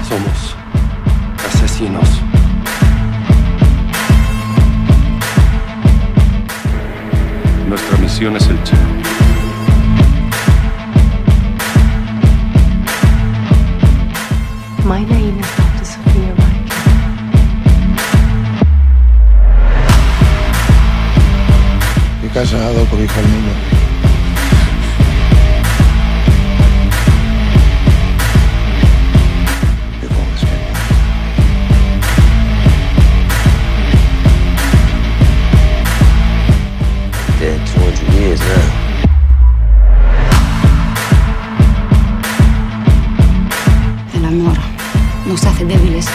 Somos asesinos. Nuestra misión es el Che. My name is Dr. Sophia Riker. He casado con hijo al niño. Dead 200 years now. El amor nos hace débiles.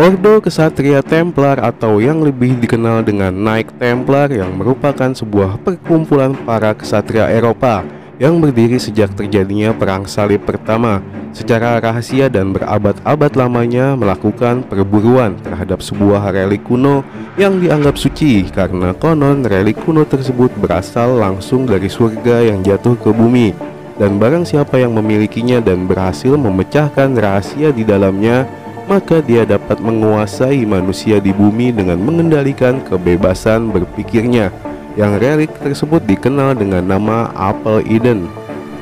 Ordo Kesatria Templar atau yang lebih dikenal dengan Knight Templar yang merupakan sebuah perkumpulan para kesatria Eropa yang berdiri sejak terjadinya Perang Salib pertama, secara rahasia dan berabad-abad lamanya melakukan perburuan terhadap sebuah relik kuno yang dianggap suci karena konon relik kuno tersebut berasal langsung dari surga yang jatuh ke bumi, dan barang siapa yang memilikinya dan berhasil memecahkan rahasia di dalamnya, maka dia dapat menguasai manusia di bumi dengan mengendalikan kebebasan berpikirnya. Yang relik tersebut dikenal dengan nama Apel Eden,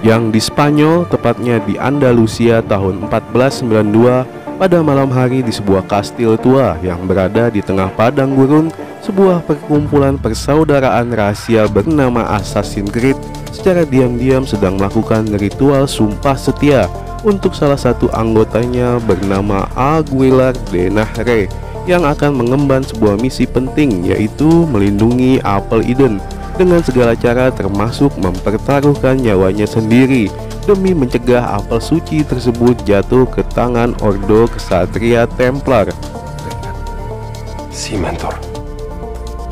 yang di Spanyol, tepatnya di Andalusia tahun 1492, pada malam hari di sebuah kastil tua yang berada di tengah padang gurun, sebuah perkumpulan persaudaraan rahasia bernama Assassin's Creed secara diam-diam sedang melakukan ritual sumpah setia untuk salah satu anggotanya bernama Aguilar de Nahre yang akan mengemban sebuah misi penting, yaitu melindungi Apel Eden dengan segala cara, termasuk mempertaruhkan nyawanya sendiri demi mencegah apel suci tersebut jatuh ke tangan Ordo Kesatria Templar. Sí, mentor.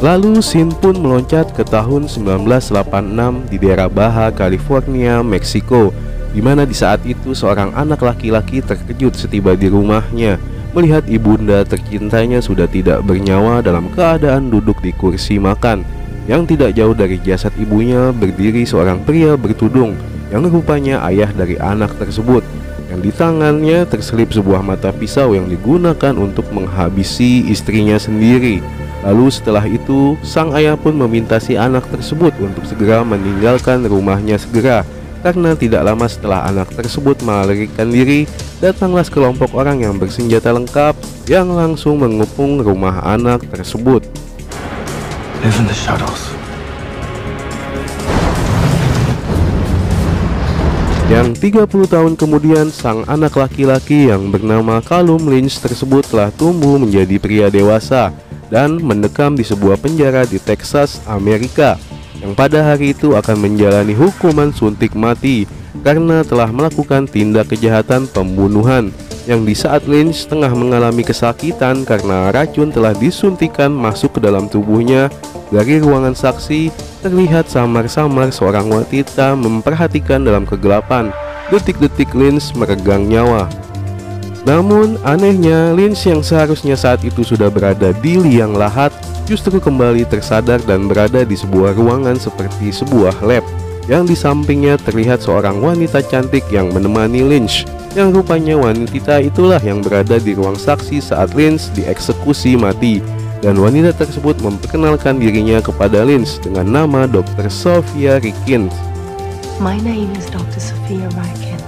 Lalu Sin pun meloncat ke tahun 1986 di daerah Baja California, Meksiko, di mana di saat itu seorang anak laki-laki terkejut setiba di rumahnya melihat ibunda tercintanya sudah tidak bernyawa dalam keadaan duduk di kursi makan. Yang tidak jauh dari jasad ibunya berdiri seorang pria bertudung yang rupanya ayah dari anak tersebut, yang di tangannya terselip sebuah mata pisau yang digunakan untuk menghabisi istrinya sendiri. Lalu setelah itu sang ayah pun meminta si anak tersebut untuk segera meninggalkan rumahnya segera. Karena tidak lama setelah anak tersebut melarikan diri, datanglah sekelompok orang yang bersenjata lengkap yang langsung mengepung rumah anak tersebut. Live in the shadows. Yang 30 tahun kemudian, sang anak laki-laki yang bernama Callum Lynch tersebut telah tumbuh menjadi pria dewasa dan mendekam di sebuah penjara di Texas, Amerika, yang pada hari itu akan menjalani hukuman suntik mati karena telah melakukan tindak kejahatan pembunuhan, yang di saat Lynch tengah mengalami kesakitan karena racun telah disuntikan masuk ke dalam tubuhnya. Dari ruangan saksi terlihat samar-samar seorang wanita memperhatikan dalam kegelapan detik-detik Lynch meregang nyawa. Namun anehnya, Lynch yang seharusnya saat itu sudah berada di liang lahat justru kembali tersadar dan berada di sebuah ruangan seperti sebuah lab, yang di sampingnya terlihat seorang wanita cantik yang menemani Lynch, yang rupanya wanita itulah yang berada di ruang saksi saat Lynch dieksekusi mati. Dan wanita tersebut memperkenalkan dirinya kepada Lynch dengan nama Dr. Sophia Rickens. My name is Dr. Sophia Riker.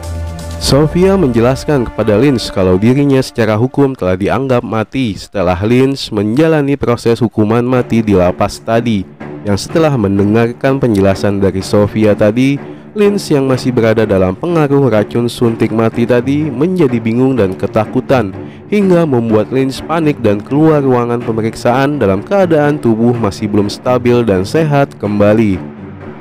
Sophia menjelaskan kepada Lynch kalau dirinya secara hukum telah dianggap mati setelah Lynch menjalani proses hukuman mati di lapas tadi. Yang setelah mendengarkan penjelasan dari Sophia tadi, Lynch yang masih berada dalam pengaruh racun suntik mati tadi menjadi bingung dan ketakutan, hingga membuat Lynch panik dan keluar ruangan pemeriksaan dalam keadaan tubuh masih belum stabil dan sehat kembali.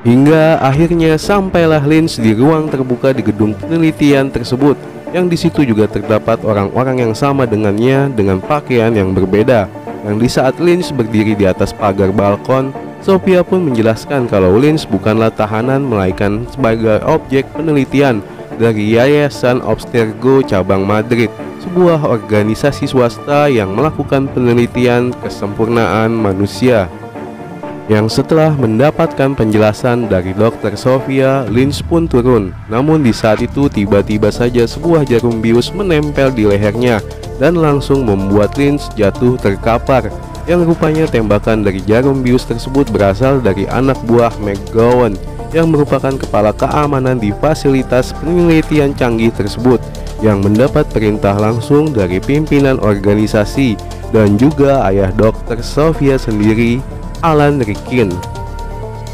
Hingga akhirnya sampailah Lynch di ruang terbuka di gedung penelitian tersebut, yang di situ juga terdapat orang-orang yang sama dengannya dengan pakaian yang berbeda. Yang di saat Lynch berdiri di atas pagar balkon, Sofia pun menjelaskan kalau Lynch bukanlah tahanan melainkan sebagai objek penelitian dari Yayasan Abstergo cabang Madrid, sebuah organisasi swasta yang melakukan penelitian kesempurnaan manusia. Yang setelah mendapatkan penjelasan dari Dr. Sofia, Lynch pun turun. Namun di saat itu tiba-tiba saja sebuah jarum bius menempel di lehernya dan langsung membuat Lynch jatuh terkapar. Yang rupanya tembakan dari jarum bius tersebut berasal dari anak buah McGowan yang merupakan kepala keamanan di fasilitas penelitian canggih tersebut, yang mendapat perintah langsung dari pimpinan organisasi dan juga ayah Dr. Sofia sendiri, Alan Rikin.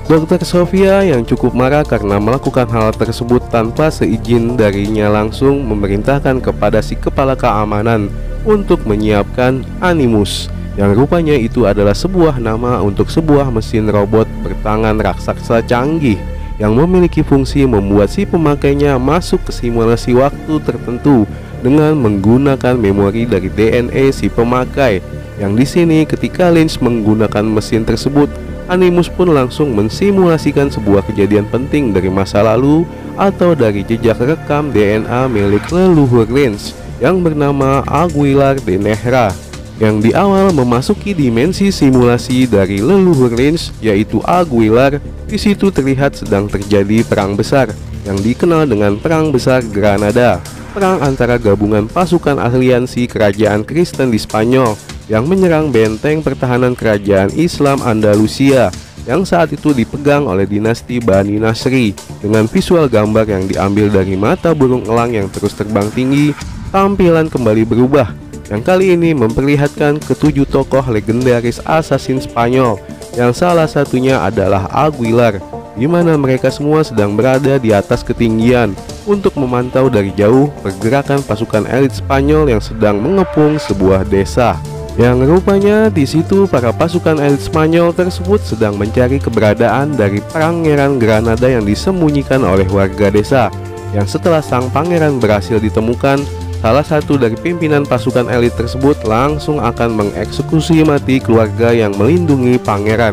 Dr. Sofia yang cukup marah karena melakukan hal tersebut tanpa seizin darinya langsung memerintahkan kepada si kepala keamanan untuk menyiapkan Animus, yang rupanya itu adalah sebuah nama untuk sebuah mesin robot bertangan raksasa canggih yang memiliki fungsi membuat si pemakainya masuk ke simulasi waktu tertentu dengan menggunakan memori dari DNA si pemakai. Yang di sini ketika Lynch menggunakan mesin tersebut, Animus pun langsung mensimulasikan sebuah kejadian penting dari masa lalu atau dari jejak rekam DNA milik leluhur Lynch yang bernama Aguilar de Nehra, yang di awal memasuki dimensi simulasi dari leluhur Lynch yaitu Aguilar. Di situ terlihat sedang terjadi perang besar yang dikenal dengan Perang Besar Granada, perang antara gabungan pasukan aliansi kerajaan Kristen di Spanyol yang menyerang benteng pertahanan kerajaan Islam Andalusia yang saat itu dipegang oleh dinasti Bani Nasri. Dengan visual gambar yang diambil dari mata burung elang yang terus terbang tinggi, tampilan kembali berubah, yang kali ini memperlihatkan ketujuh tokoh legendaris assassin Spanyol, yang salah satunya adalah Aguilar, di mana mereka semua sedang berada di atas ketinggian untuk memantau dari jauh pergerakan pasukan elit Spanyol yang sedang mengepung sebuah desa. Yang rupanya di situ para pasukan elit Spanyol tersebut sedang mencari keberadaan dari Pangeran Granada yang disembunyikan oleh warga desa. Yang setelah sang pangeran berhasil ditemukan, salah satu dari pimpinan pasukan elit tersebut langsung akan mengeksekusi mati keluarga yang melindungi pangeran.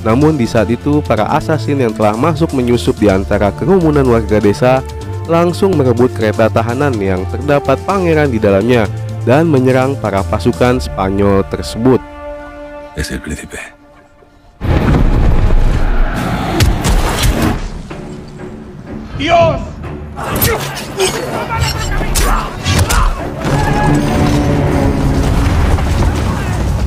Namun di saat itu para asasin yang telah masuk menyusup di antara kerumunan warga desa langsung merebut kereta tahanan yang terdapat pangeran di dalamnya dan menyerang para pasukan Spanyol tersebut. Es el príncipe. Dios!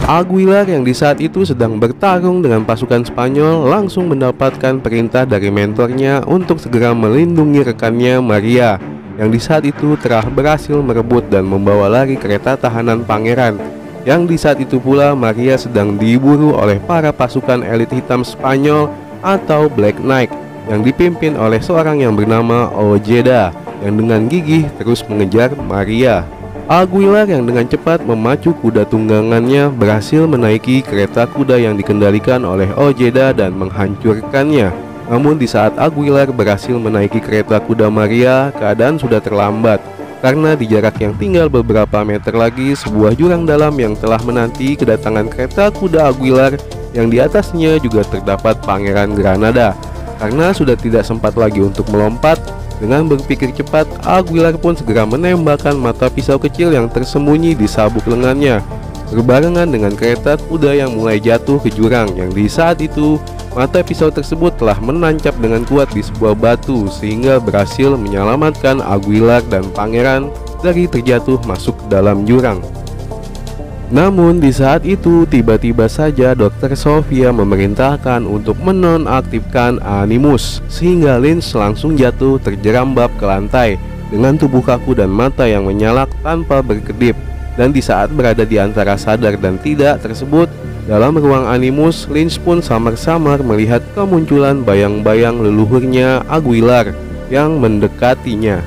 Aguilar yang di saat itu sedang bertarung dengan pasukan Spanyol langsung mendapatkan perintah dari mentornya untuk segera melindungi rekannya Maria, yang di saat itu telah berhasil merebut dan membawa lari kereta tahanan pangeran. Yang di saat itu pula Maria sedang diburu oleh para pasukan elit hitam Spanyol atau Black Knight yang dipimpin oleh seorang yang bernama Ojeda, yang dengan gigih terus mengejar Maria. Aguilar yang dengan cepat memacu kuda tunggangannya berhasil menaiki kereta kuda yang dikendalikan oleh Ojeda dan menghancurkannya. Namun di saat Aguilar berhasil menaiki kereta kuda Maria, keadaan sudah terlambat, karena di jarak yang tinggal beberapa meter lagi sebuah jurang dalam yang telah menanti kedatangan kereta kuda Aguilar, yang di atasnya juga terdapat Pangeran Granada. Karena sudah tidak sempat lagi untuk melompat, dengan berpikir cepat, Aguilar pun segera menembakkan mata pisau kecil yang tersembunyi di sabuk lengannya, berbarengan dengan kereta kuda yang mulai jatuh ke jurang. Yang di saat itu, mata pisau tersebut telah menancap dengan kuat di sebuah batu sehingga berhasil menyelamatkan Aguilar dan pangeran dari terjatuh masuk ke dalam jurang. Namun di saat itu tiba-tiba saja Dr. Sofia memerintahkan untuk menonaktifkan Animus, sehingga Lynch langsung jatuh terjerambab ke lantai dengan tubuh kaku dan mata yang menyalak tanpa berkedip. Dan di saat berada di antara sadar dan tidak tersebut, Dalam ruang Animus, Lynch pun samar-samar melihat kemunculan bayang-bayang leluhurnya Aguilar yang mendekatinya.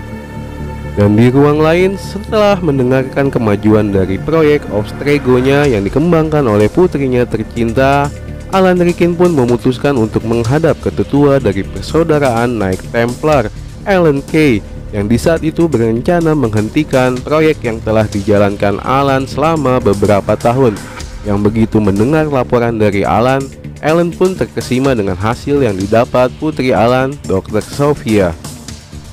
Dan di ruang lain, setelah mendengarkan kemajuan dari proyek Obstrego-nya yang dikembangkan oleh putrinya tercinta, Alan Rickyn pun memutuskan untuk menghadap ke tetua dari persaudaraan Knight Templar, Alan Kay, yang di saat itu berencana menghentikan proyek yang telah dijalankan Alan selama beberapa tahun. Yang begitu mendengar laporan dari Alan pun terkesima dengan hasil yang didapat putri Alan, Dr. Sophia.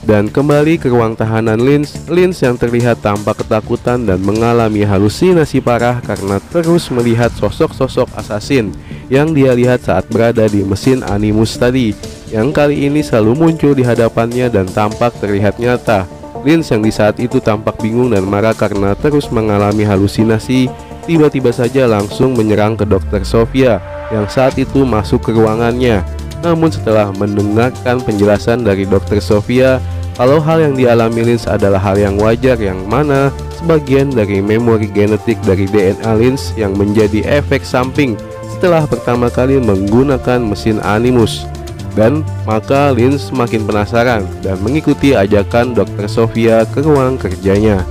Dan kembali ke ruang tahanan Lynch yang terlihat tampak ketakutan dan mengalami halusinasi parah karena terus melihat sosok-sosok asasin yang dia lihat saat berada di mesin Animus tadi, yang kali ini selalu muncul di hadapannya dan tampak terlihat nyata. Lynch yang di saat itu tampak bingung dan marah karena terus mengalami halusinasi, tiba-tiba saja langsung menyerang ke Dr. Sophia yang saat itu masuk ke ruangannya. Namun setelah mendengarkan penjelasan dari Dr. Sophia kalau hal yang dialami Lynch adalah hal yang wajar, yang mana sebagian dari memori genetik dari DNA Lynch yang menjadi efek samping setelah pertama kali menggunakan mesin Animus. Dan maka Lynch semakin penasaran dan mengikuti ajakan Dr. Sophia ke ruang kerjanya.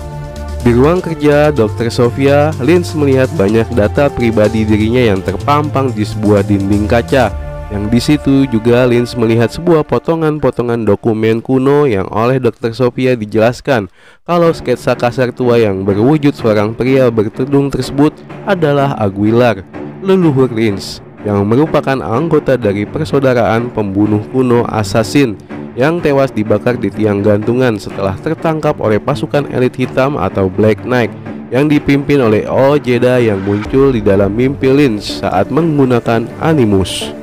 Di ruang kerja Dr. Sophia, Lynch melihat banyak data pribadi dirinya yang terpampang di sebuah dinding kaca. Yang di situ juga Lynch melihat sebuah potongan-potongan dokumen kuno yang oleh Dr. Sophia dijelaskan kalau sketsa kasar tua yang berwujud seorang pria bertudung tersebut adalah Aguilar, leluhur Lynch, yang merupakan anggota dari persaudaraan pembunuh kuno Assassin yang tewas dibakar di tiang gantungan setelah tertangkap oleh pasukan elit hitam atau Black Knight yang dipimpin oleh Ojeda yang muncul di dalam mimpi Lynch saat menggunakan Animus.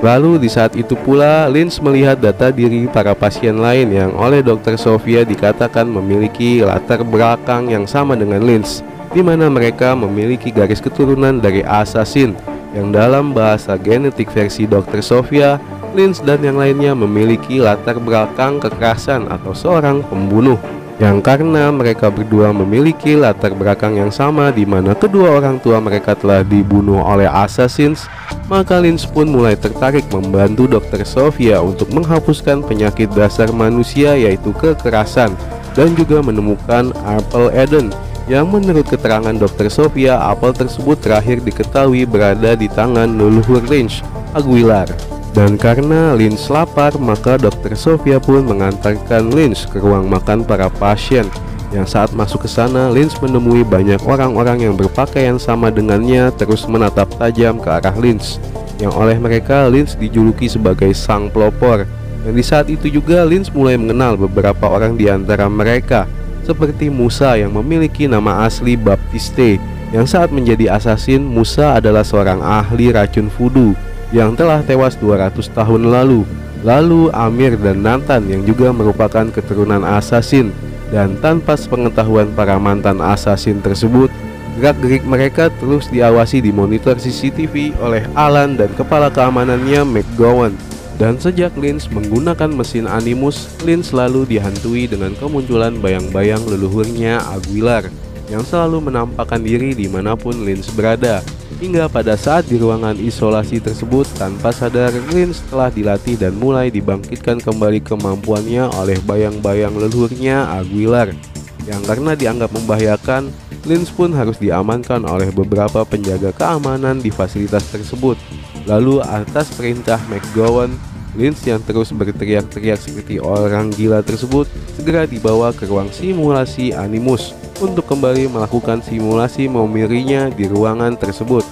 Lalu di saat itu pula Lynch melihat data diri para pasien lain yang oleh Dr. Sophia dikatakan memiliki latar belakang yang sama dengan Lynch, di mana mereka memiliki garis keturunan dari Assassin, yang dalam bahasa genetik versi Dr. Sophia, Lynch dan yang lainnya memiliki latar belakang kekerasan atau seorang pembunuh. Yang karena mereka berdua memiliki latar belakang yang sama, di mana kedua orang tua mereka telah dibunuh oleh Assassins, maka Lynch pun mulai tertarik membantu Dr. Sophia untuk menghapuskan penyakit dasar manusia yaitu kekerasan, dan juga menemukan Apple Eden, yang menurut keterangan Dr. Sophia, apel tersebut terakhir diketahui berada di tangan leluhur Lynch, Aguilar. Dan karena Lynch lapar, maka Dr. Sophia pun mengantarkan Lynch ke ruang makan para pasien. Yang saat masuk ke sana, Lynch menemui banyak orang-orang yang berpakaian sama dengannya terus menatap tajam ke arah Lynch, yang oleh mereka Lynch dijuluki sebagai sang pelopor. Dan di saat itu juga Lynch mulai mengenal beberapa orang di antara mereka, seperti Musa yang memiliki nama asli Baptiste, yang saat menjadi assassin, Musa adalah seorang ahli racun voodoo yang telah tewas 200 tahun lalu. Lalu Amir dan Nathan yang juga merupakan keturunan assassin, dan tanpa sepengetahuan para mantan assassin tersebut, gerak-gerik mereka terus diawasi di monitor CCTV oleh Alan dan kepala keamanannya McGowan. Dan sejak Lynch menggunakan mesin Animus, Lynch selalu dihantui dengan kemunculan bayang-bayang leluhurnya Aguilar yang selalu menampakkan diri dimanapun Lynch berada. Hingga pada saat di ruangan isolasi tersebut, tanpa sadar Lynch telah dilatih dan mulai dibangkitkan kembali kemampuannya oleh bayang-bayang leluhurnya Aguilar. Yang karena dianggap membahayakan, Lynch pun harus diamankan oleh beberapa penjaga keamanan di fasilitas tersebut. Lalu atas perintah McGowan, Lynch yang terus berteriak-teriak seperti orang gila tersebut segera dibawa ke ruang simulasi Animus untuk kembali melakukan simulasi memirinya di ruangan tersebut,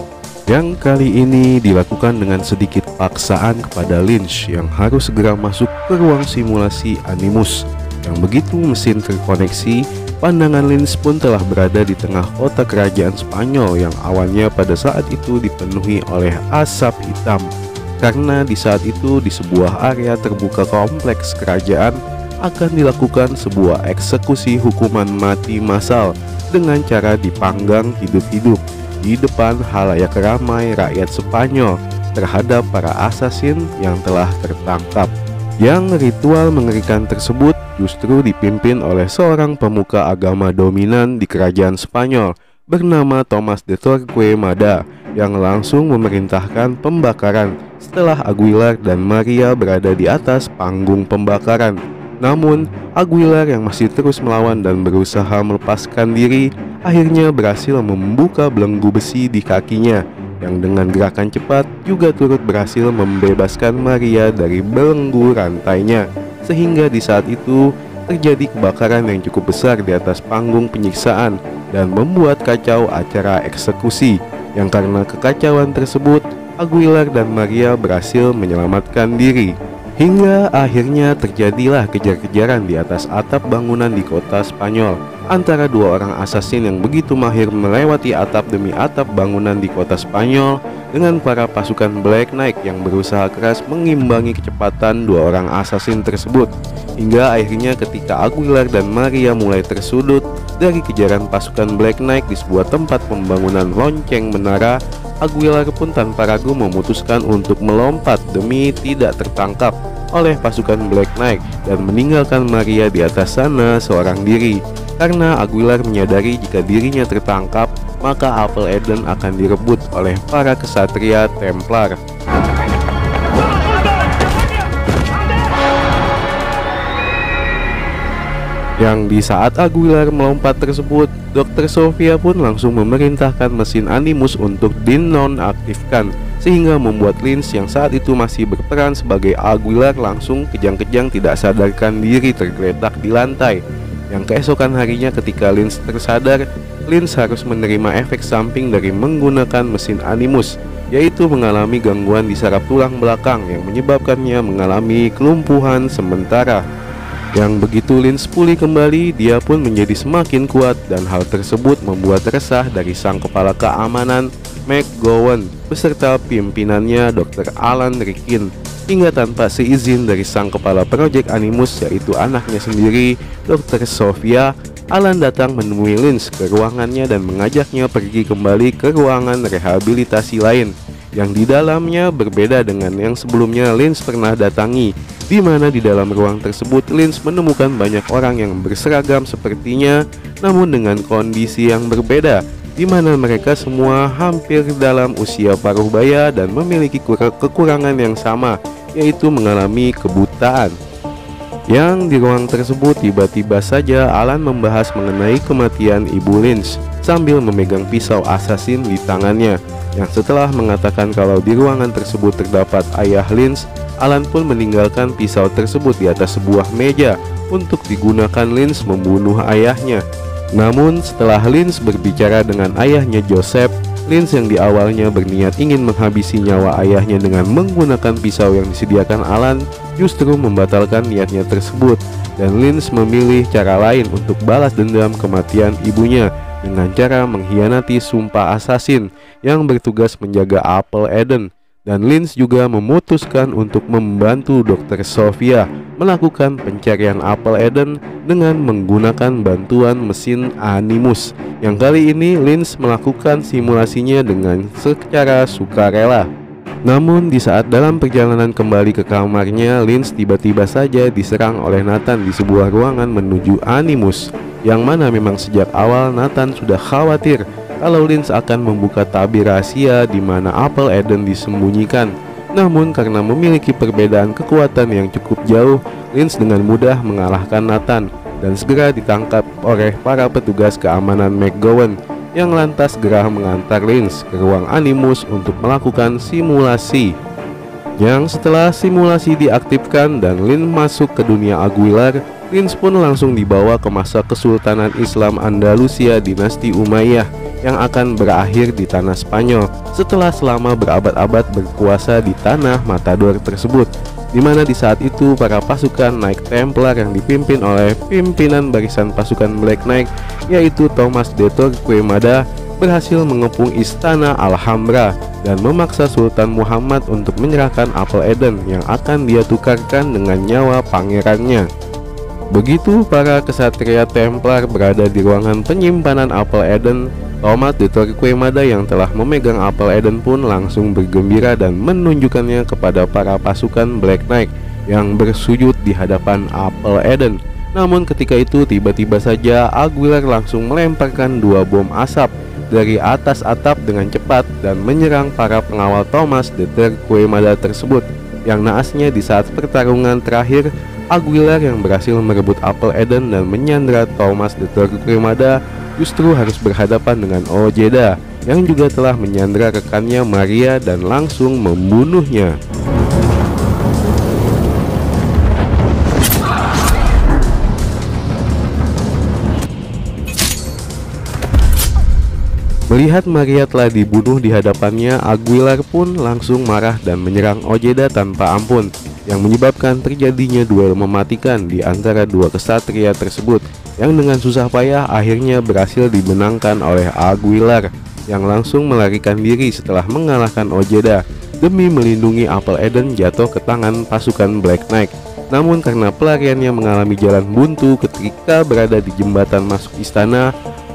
yang kali ini dilakukan dengan sedikit paksaan kepada Lynch yang harus segera masuk ke ruang simulasi Animus. Yang begitu mesin terkoneksi, pandangan Lynch pun telah berada di tengah kota kerajaan Spanyol yang awalnya pada saat itu dipenuhi oleh asap hitam, karena di saat itu di sebuah area terbuka kompleks kerajaan akan dilakukan sebuah eksekusi hukuman mati massal dengan cara dipanggang hidup-hidup di depan halayak ramai rakyat Spanyol terhadap para assassin yang telah tertangkap. Yang ritual mengerikan tersebut justru dipimpin oleh seorang pemuka agama dominan di kerajaan Spanyol bernama Thomas de Torquemada, yang langsung memerintahkan pembakaran setelah Aguilar dan Maria berada di atas panggung pembakaran. Namun, Aguilar yang masih terus melawan dan berusaha melepaskan diri, akhirnya berhasil membuka belenggu besi di kakinya, yang dengan gerakan cepat juga turut berhasil membebaskan Maria dari belenggu rantainya. Sehingga di saat itu terjadi kebakaran yang cukup besar di atas panggung penyiksaan dan membuat kacau acara eksekusi, yang karena kekacauan tersebut Aguilar dan Maria berhasil menyelamatkan diri. Hingga akhirnya terjadilah kejar-kejaran di atas atap bangunan di kota Spanyol antara dua orang asasin yang begitu mahir melewati atap demi atap bangunan di kota Spanyol dengan para pasukan Black Knight yang berusaha keras mengimbangi kecepatan dua orang asasin tersebut. Hingga akhirnya ketika Aguilar dan Maria mulai tersudut dari kejaran pasukan Black Knight di sebuah tempat pembangunan lonceng menara, Aguilar pun tanpa ragu memutuskan untuk melompat demi tidak tertangkap oleh pasukan Black Knight dan meninggalkan Maria di atas sana seorang diri. Karena Aguilar menyadari jika dirinya tertangkap, maka Apple Eden akan direbut oleh para kesatria Templar. Yang di saat Aguilar melompat tersebut, Dr. Sofia pun langsung memerintahkan mesin Animus untuk dinonaktifkan, sehingga membuat Lynch yang saat itu masih berperan sebagai Aguilar langsung kejang-kejang tidak sadarkan diri tergeletak di lantai. Yang keesokan harinya ketika Lynch tersadar, Lynch harus menerima efek samping dari menggunakan mesin Animus, yaitu mengalami gangguan di saraf tulang belakang yang menyebabkannya mengalami kelumpuhan sementara. Yang begitu Lynch pulih kembali, dia pun menjadi semakin kuat, dan hal tersebut membuat resah dari sang kepala keamanan McGowan beserta pimpinannya Dr. Alan Rikin. Hingga tanpa seizin dari sang kepala proyek Animus, yaitu anaknya sendiri, Dr. Sofia, Alan datang menemui Lynch ke ruangannya dan mengajaknya pergi kembali ke ruangan rehabilitasi lain, yang di dalamnya berbeda dengan yang sebelumnya Lynch pernah datangi, di mana di dalam ruang tersebut Lynch menemukan banyak orang yang berseragam sepertinya, namun dengan kondisi yang berbeda, di mana mereka semua hampir dalam usia paruh baya dan memiliki kekurangan yang sama, yaitu mengalami kebutaan. Yang di ruang tersebut tiba-tiba saja Alan membahas mengenai kematian ibu Lynch sambil memegang pisau asasin di tangannya, yang setelah mengatakan kalau di ruangan tersebut terdapat ayah Lynch, Alan pun meninggalkan pisau tersebut di atas sebuah meja untuk digunakan Lynch membunuh ayahnya. Namun setelah Lynch berbicara dengan ayahnya Joseph, Lynch yang di awalnya berniat ingin menghabisi nyawa ayahnya dengan menggunakan pisau yang disediakan Alan, justru membatalkan niatnya tersebut, dan Lynch memilih cara lain untuk balas dendam kematian ibunya dengan cara mengkhianati sumpah asasin yang bertugas menjaga Apple Eden. Dan Lynch juga memutuskan untuk membantu Dr. Sofia melakukan pencarian Apple Eden dengan menggunakan bantuan mesin Animus, yang kali ini Lynch melakukan simulasinya dengan secara sukarela. Namun di saat dalam perjalanan kembali ke kamarnya, Lynch tiba-tiba saja diserang oleh Nathan di sebuah ruangan menuju Animus, yang mana memang sejak awal Nathan sudah khawatir kalau Lynch akan membuka tabir rahasia di mana Apple Eden disembunyikan. Namun karena memiliki perbedaan kekuatan yang cukup jauh, Lynch dengan mudah mengalahkan Nathan dan segera ditangkap oleh para petugas keamanan McGowan, yang lantas segera mengantar Lynch ke ruang Animus untuk melakukan simulasi. Yang setelah simulasi diaktifkan dan Lynch masuk ke dunia Aguilar, Lynch pun langsung dibawa ke masa Kesultanan Islam Andalusia dinasti Umayyah yang akan berakhir di tanah Spanyol setelah selama berabad-abad berkuasa di tanah Matador tersebut, di mana di saat itu para pasukan Knight Templar yang dipimpin oleh pimpinan barisan pasukan Black Knight, yaitu Thomas de Torquemada, berhasil mengepung istana Alhambra dan memaksa Sultan Muhammad untuk menyerahkan Apple Eden yang akan dia tukarkan dengan nyawa pangerannya. Begitu para kesatria Templar berada di ruangan penyimpanan Apple Eden, Thomas de Torquemada yang telah memegang Apple Eden pun langsung bergembira dan menunjukkannya kepada para pasukan Black Knight yang bersujud di hadapan Apple Eden. Namun ketika itu tiba-tiba saja Aguilar langsung melemparkan dua bom asap dari atas atap dengan cepat dan menyerang para pengawal Thomas de Torquemada tersebut. Yang naasnya di saat pertarungan terakhir, Aguilar yang berhasil merebut apel Eden dan menyandra Thomas de Torquemada justru harus berhadapan dengan Ojeda yang juga telah menyandra rekannya Maria dan langsung membunuhnya. Melihat Maria telah dibunuh di hadapannya, Aguilar pun langsung marah dan menyerang Ojeda tanpa ampun, yang menyebabkan terjadinya duel mematikan di antara dua kesatria tersebut, yang dengan susah payah akhirnya berhasil dimenangkan oleh Aguilar, yang langsung melarikan diri setelah mengalahkan Ojeda demi melindungi apel Eden jatuh ke tangan pasukan Black Knight. Namun karena pelariannya mengalami jalan buntu ketika berada di jembatan masuk istana,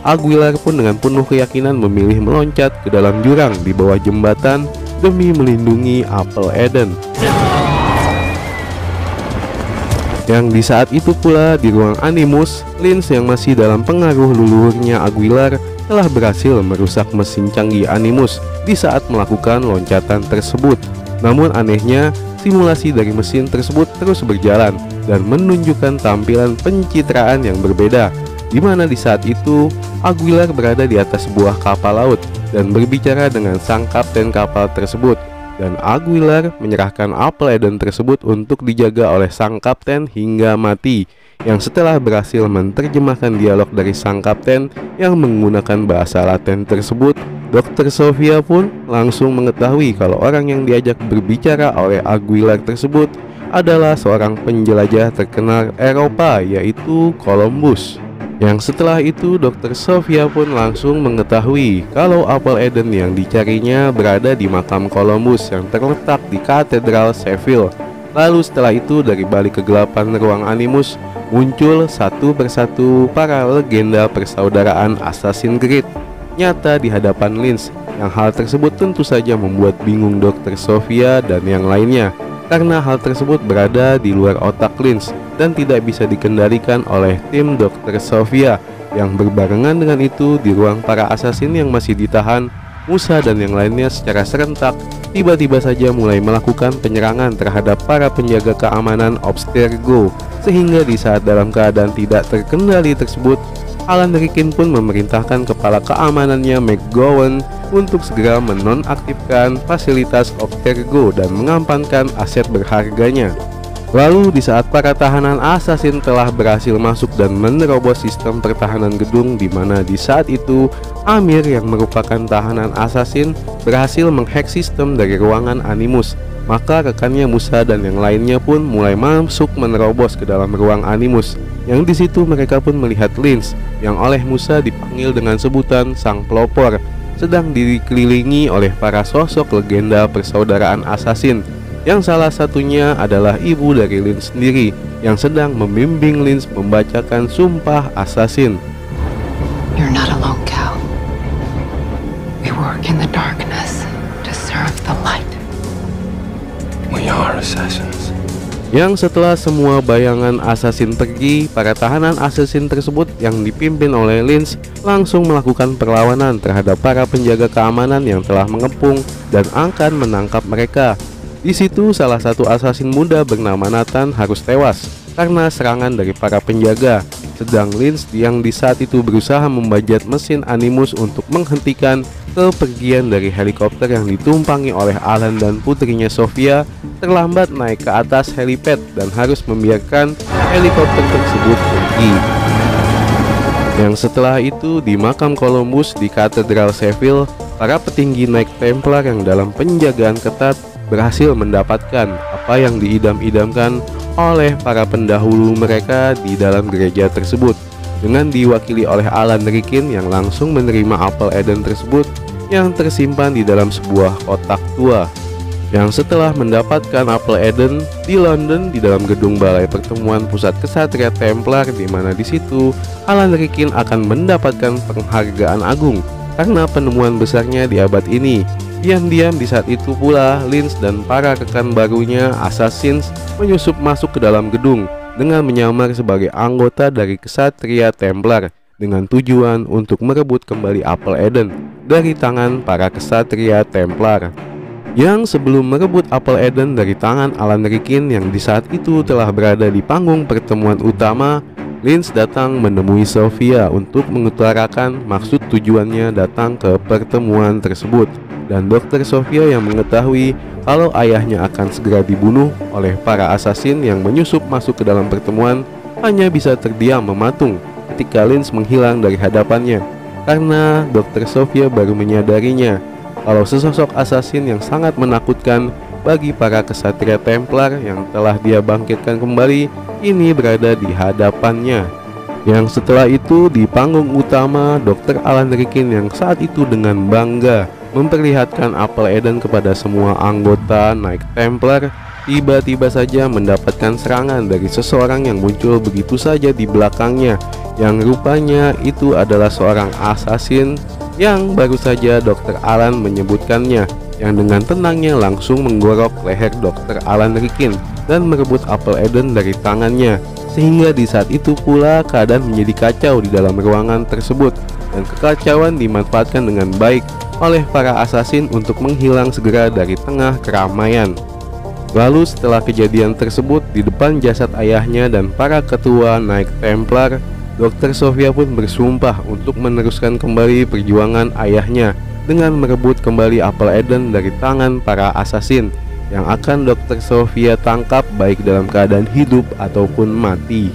Aguilar pun dengan penuh keyakinan memilih meloncat ke dalam jurang di bawah jembatan demi melindungi apel Eden. Yang di saat itu pula di ruang Animus, Lins yang masih dalam pengaruh leluhurnya Aguilar telah berhasil merusak mesin canggih Animus di saat melakukan loncatan tersebut. Namun anehnya, simulasi dari mesin tersebut terus berjalan dan menunjukkan tampilan pencitraan yang berbeda, di mana di saat itu Aguilar berada di atas sebuah kapal laut dan berbicara dengan sang kapten kapal tersebut, dan Aguilar menyerahkan apel Eden tersebut untuk dijaga oleh sang kapten hingga mati. Yang setelah berhasil menerjemahkan dialog dari sang kapten yang menggunakan bahasa Latin tersebut, Dr. Sofia pun langsung mengetahui kalau orang yang diajak berbicara oleh Aguilar tersebut adalah seorang penjelajah terkenal Eropa, yaitu Columbus. Yang setelah itu Dr. Sofia pun langsung mengetahui kalau apel Eden yang dicarinya berada di makam Columbus yang terletak di Katedral Sheffield. Lalu setelah itu dari balik kegelapan ruang Animus muncul satu persatu para legenda persaudaraan Assassin's Creed nyata di hadapan Lins, yang hal tersebut tentu saja membuat bingung Dr. Sofia dan yang lainnya, karena hal tersebut berada di luar otak Lins dan tidak bisa dikendalikan oleh tim Dr. Sofia. Yang berbarengan dengan itu, di ruang para assassin yang masih ditahan, Musa dan yang lainnya secara serentak tiba-tiba saja mulai melakukan penyerangan terhadap para penjaga keamanan Abstergo, sehingga di saat dalam keadaan tidak terkendali tersebut, Alan Rickman pun memerintahkan kepala keamanannya McGowan untuk segera menonaktifkan fasilitas Abstergo dan mengamankan aset berharganya. Lalu di saat para tahanan assassin telah berhasil masuk dan menerobos sistem pertahanan gedung, di mana di saat itu Amir yang merupakan tahanan assassin berhasil menghack sistem dari ruangan Animus, maka rekannya Musa dan yang lainnya pun mulai masuk menerobos ke dalam ruang Animus. Yang di situ mereka pun melihat Lins yang oleh Musa dipanggil dengan sebutan Sang Pelopor sedang dikelilingi oleh para sosok legenda persaudaraan assassin, yang salah satunya adalah ibu dari Lins sendiri yang sedang membimbing Lins membacakan sumpah assassin. You're not alone, Cal. We work in the darkness to serve the light. We are assassins. Yang setelah semua bayangan assassin pergi, para tahanan assassin tersebut yang dipimpin oleh Lins langsung melakukan perlawanan terhadap para penjaga keamanan yang telah mengepung dan akan menangkap mereka. Di situ salah satu assassin muda bernama Nathan harus tewas karena serangan dari para penjaga, sedang Lins yang di saat itu berusaha membajak mesin Animus untuk menghentikan kepergian dari helikopter yang ditumpangi oleh Alan dan putrinya Sofia, terlambat naik ke atas helipad dan harus membiarkan helikopter tersebut pergi. Yang setelah itu di makam Columbus di Katedral Sheffield, para petinggi Knight Templar yang dalam penjagaan ketat berhasil mendapatkan apa yang diidam-idamkan oleh para pendahulu mereka di dalam gereja tersebut, dengan diwakili oleh Alan Rickman yang langsung menerima apel Eden tersebut yang tersimpan di dalam sebuah kotak tua. Yang setelah mendapatkan apel Eden di London di dalam gedung balai pertemuan pusat kesatria Templar, di mana di situ Alan Rickman akan mendapatkan penghargaan agung karena penemuan besarnya di abad ini. Diam-diam di saat itu pula Lins dan para rekan barunya Assassins menyusup masuk ke dalam gedung dengan menyamar sebagai anggota dari kesatria Templar dengan tujuan untuk merebut kembali apel Eden dari tangan para kesatria Templar. Yang sebelum merebut apel Eden dari tangan Alan Rickyn yang di saat itu telah berada di panggung pertemuan utama, Lynch datang menemui Sofia untuk mengutarakan maksud tujuannya datang ke pertemuan tersebut. Dan Dr. Sofia yang mengetahui kalau ayahnya akan segera dibunuh oleh para asasin yang menyusup masuk ke dalam pertemuan, hanya bisa terdiam mematung ketika Lynch menghilang dari hadapannya, karena Dr. Sofia baru menyadarinya kalau sesosok asasin yang sangat menakutkan bagi para kesatria Templar yang telah dia bangkitkan kembali ini berada di hadapannya. Yang setelah itu di panggung utama, Dr. Alan Rickyn yang saat itu dengan bangga memperlihatkan apel Eden kepada semua anggota Knight Templar, tiba-tiba saja mendapatkan serangan dari seseorang yang muncul begitu saja di belakangnya, yang rupanya itu adalah seorang asasin yang baru saja Dr. Alan menyebutkannya, yang dengan tenangnya langsung menggorok leher Dr. Alan Rickyn dan merebut apel Eden dari tangannya, sehingga di saat itu pula keadaan menjadi kacau di dalam ruangan tersebut, dan kekacauan dimanfaatkan dengan baik oleh para asasin untuk menghilang segera dari tengah keramaian. Lalu setelah kejadian tersebut di depan jasad ayahnya dan para ketua Knight Templar, Dr. Sofia pun bersumpah untuk meneruskan kembali perjuangan ayahnya dengan merebut kembali apel Eden dari tangan para asasin yang akan Dr. Sofia tangkap baik dalam keadaan hidup ataupun mati.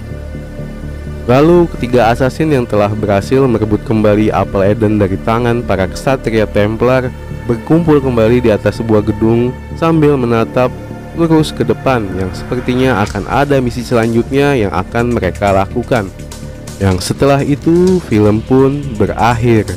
Lalu ketiga asasin yang telah berhasil merebut kembali apel Eden dari tangan para kesatria Templar berkumpul kembali di atas sebuah gedung sambil menatap lurus ke depan yang sepertinya akan ada misi selanjutnya yang akan mereka lakukan. Yang setelah itu film pun berakhir.